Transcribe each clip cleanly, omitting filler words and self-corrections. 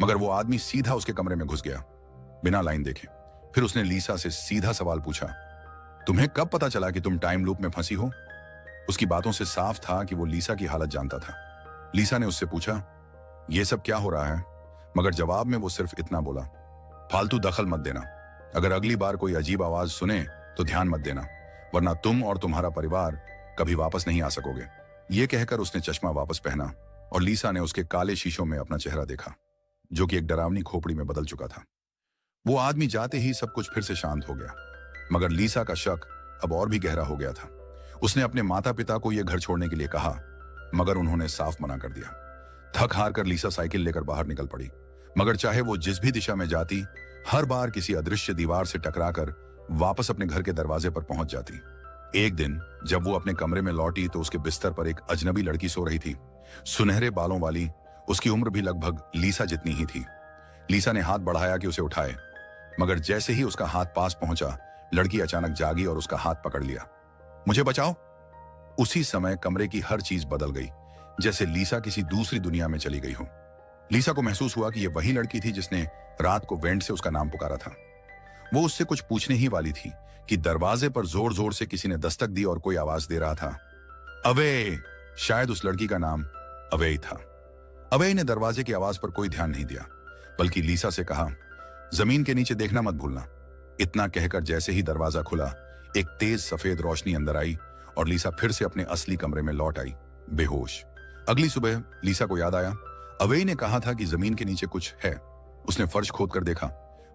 मगर वो आदमी सीधा उसके कमरे में घुस गया, बिना लाइन देखे। फिर उसने लीसा से सीधा सवाल पूछा, तुम्हें कब पता चला कि तुम टाइम लूप में फंसी हो? उसकी बातों से साफ था कि वो लीसा की हालत जानता था। लीसा ने उससे पूछा, ये सब क्या हो रहा है? मगर जवाब में वो सिर्फ इतना बोला, फालतू दखल मत देना। अगर अगली बार कोई अजीब आवाज सुने तो ध्यान मत देना, वरना तुम और तुम्हारा परिवार कभी वापस नहीं आ सकोगे। ये कहकर उसने चश्मा वापस पहना और लीसा ने उसके काले शीशों में अपना चेहरा देखा, जो कि एक डरावनी खोपड़ी में बदल चुका था। वो आदमी जाते ही सब कुछ फिर से शांत हो गया, मगर लीसा का शक अब और भी गहरा हो गया था। उसने अपने माता पिता को यह घर छोड़ने के लिए कहा, मगर उन्होंने साफ मना कर दिया। थक हार कर लीसा साइकिल लेकर बाहर निकल पड़ी, मगर चाहे वो जिस भी दिशा में जाती, हर बार किसी अदृश्य दीवार से टकराकर वापस अपने घर के दरवाजे पर पहुंच जाती। एक दिन जब वो अपने कमरे में लौटी तो उसके बिस्तर पर एक अजनबी लड़की सो रही थी, सुनहरे बालों वाली। उसकी उम्र भी लगभग लीसा जितनी ही थी। लीसा ने हाथ बढ़ाया कि उसे उठाए, मगर जैसे ही उसका हाथ पास पहुंचा, लड़की अचानक जागी और उसका हाथ पकड़ लिया। मुझे बचाओ। उसी समय कमरे की हर चीज बदल गई, जैसे लीसा किसी दूसरी दुनिया में चली गई हो। लीसा को महसूस हुआ कि यह वही लड़की थी जिसने रात को वेंट से उसका नाम पुकारा था। वो उससे कुछ पूछने ही वाली थी कि दरवाजे पर जोर जोर से किसी ने दस्तक दी और कोई आवाज दे रहा था, अवे। शायद उस लड़की का नाम अवे था। अवे ने दरवाजे की आवाज पर कोई ध्यान नहीं दिया, बल्कि लीसा से कहा, जमीन के नीचे देखना मत भूलना। इतना कहकर जैसे ही दरवाजा खुला, एक तेज सफेद रोशनी अंदर आई और लीसा फिर से अपने असली कमरे में लौट आई, बेहोश। अगली सुबह लीसा को याद आया, अवे ने कहा था कि जमीन के नीचे कुछ है। उसने फर्श खोद कर देखा,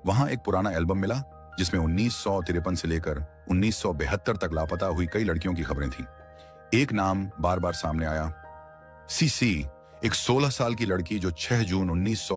वहां एक पुराना एल्बम मिला जिसमें 1953 से लेकर 1972 तक लापता हुई कई लड़कियों की खबरें थीं। एक नाम बार बार सामने आया, सीसी, एक 16 साल की लड़की जो 6 जून 1900